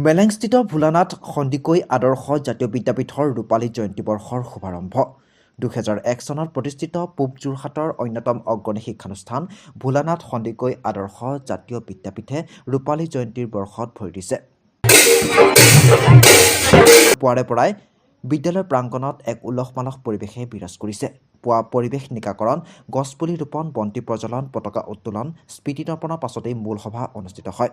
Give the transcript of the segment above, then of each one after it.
মেলেংস্থিত ভোলানাথ সন্দিকৈ আদৰ্শ জাতীয় বিদ্যাপীঠৰ ৰূপালী জয়ন্তী বৰ্ষৰ শুভাৰম্ভ 2001 চনত প্ৰতিষ্ঠিত পূব যোৰহাটৰ অন্যতম অগ্ৰণী শিক্ষানুষ্ঠান ভোলানাথ সন্দিকৈ আদৰ্শ জাতীয় বিদ্যাপীঠে ৰূপালী জয়ন্তীৰ বৰ্ষত ভৰি দিছে। পুৱাৰে পৰাই বিদ্যালয়ৰ প্ৰাংগণত এক উলহ-মালহ পৰিৱেশে বিৰাজ কৰিছে। পুৱা পৰিৱেশ নিকাকৰণ, গছপুলি ৰোপণ, বন্তি প্ৰজ্বলন, পতাকা উত্তোলন, স্মৃতি তৰ্পণৰ পাছতেই মূল সভা অনুষ্ঠিত হয়।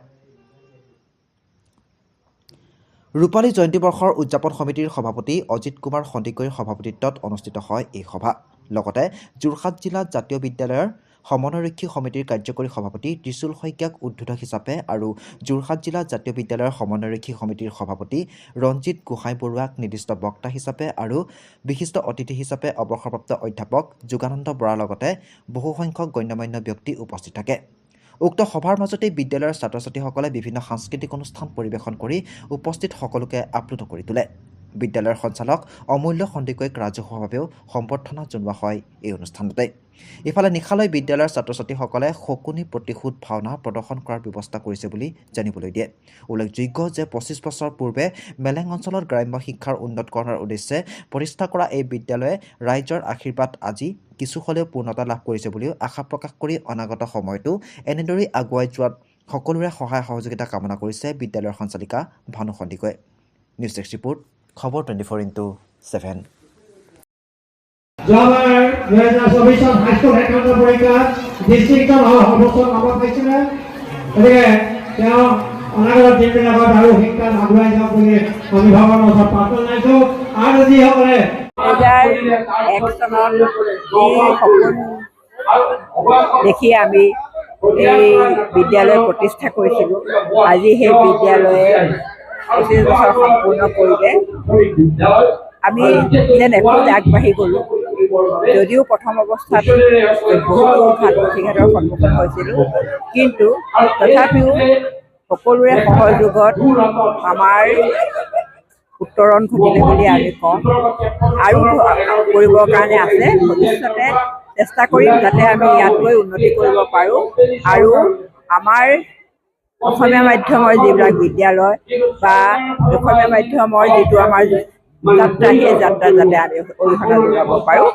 ৰূপালী জয়ন্তী বৰ্ষৰ উদযাপন সমিতিৰ সভাপতি অজিত কুমাৰ সন্দিকৈৰ সভাপতিত্বত অনুষ্ঠিত হয় এই সভা। লগতে যোৰহাট জিলা জাতীয় বিদ্যালয়ৰ সমন্বয়ৰক্ষী সমিতিৰ কাৰ্যকৰী সভাপতি ত্ৰিশুল শইকীয়াক উদ্বোধক হিচাপে আৰু যোৰহাট জিলা জাতীয় বিদ্যালয়ৰ সমন্বয়ৰক্ষী সমিতিৰ সভাপতি ৰঞ্জিত গোহাঁই বৰুৱাক নিৰ্দিষ্ট বক্তা হিচাপে আৰু বিশিষ্ট অতিথি হিচাপে অৱসৰপ্ৰাপ্ত অধ্যাপক যোগানন্দ বৰাৰ লগতে বহুসংখ্যক গণ্যমান্য ব্যক্তি উপস্থিত থাকে। উক্ত সভাৰ মাজতে বিদ্যালয়ৰ ছাত্ৰ-ছাত্ৰীসকলে বিভিন্ন সাংস্কৃতিক অনুষ্ঠান পৰিৱেশন কৰি উপস্থিত সকলোকে আপ্লুত কৰি তোলে। বিদ্যালয়ৰ সঞ্চালক অমূল্য সন্দিকৈক ৰাজহুৱাভাৱেও সম্বৰ্ধনা জনোৱা হয় এই অনুষ্ঠানতে। ইফালে নিশালৈ বিদ্যালয়ৰ ছাত্ৰ-ছাত্ৰীসকলে শকুনি প্ৰতিশোধ ভাওনা প্ৰদৰ্শন কৰাৰ ব্যৱস্থা কৰিছে বুলি জানিবলৈ দিয়ে। উল্লেখযোগ্য যে 25 বছৰ পূৰ্বে মেলেং অঞ্চলত গ্ৰাম্য শিক্ষাৰ উন্নতকৰণৰ উদ্দেশ্যে প্ৰতিষ্ঠা কৰা এই বিদ্যালয়ে ৰাইজৰ আশীৰ্বাদ আজি কিছু হ'লেও পূৰ্ণতা লাভ কৰিছে বুলিও আশা প্ৰকাশ কৰি অনাগত সময়তো এনেদৰেই আগুৱাই যোৱাত সকলোৰে সহায় সহযোগিতা কামনা কৰিছে বিদ্যালয়ৰ সঞ্চালিকা ভানু সন্দিকৈ। নিউজ ডেস্ক ৰিপৰ্ট, খবৰ 24x7। যোৱাবাৰ 2024 চন হাইস্কুল শিক্ষান্ত পৰীক্ষাত ডিষ্ট্ৰিক্টৰ সৰ্বোচ্চ নম্বৰ পাইছিলে। গতিকে তেওঁ অনাগত দিনবিলাকত আৰু শিক্ষাত আগুৱাই যাওক বুলি আমি ভগৱানৰ ওচৰত প্ৰাৰ্থনা জনাইছোঁ। আৰু যিসকলে 2001 চনত সপোন দেখি আমি এই বিদ্যালয় প্ৰতিষ্ঠা কৰিছিলোঁ। আজি সেই বিদ্যালয়ে 25 বছৰ সম্পূৰ্ণ কৰিলে। আমি যেন এখোজ আগবাঢ়ি গ'লোঁ। যদিও প্ৰথম অৱস্থাত বহুতো ঘাত প্ৰতিঘাতৰ সন্মুখীন হৈছিলোঁ, কিন্তু তথাপিও সকলোৰে সহযোগত আমাৰ উত্তৰণ ঘটিলে বুলি আমি কওঁ। আৰু কৰিবৰ কাৰণে আছে, ভৱিষ্যতে চেষ্টা কৰিম যাতে আমি ইয়াতকৈ উন্নতি কৰিব পাৰোঁ আৰু আমাৰ অসমীয়া মাধ্যমৰ যিবিলাক বিদ্যালয় বা অসমীয়া মাধ্যমৰ যিটো আমাৰ যাত্ৰা, সেই যাত্ৰাত যাতে আমি অৰিহণা যোগাব পাৰোঁ।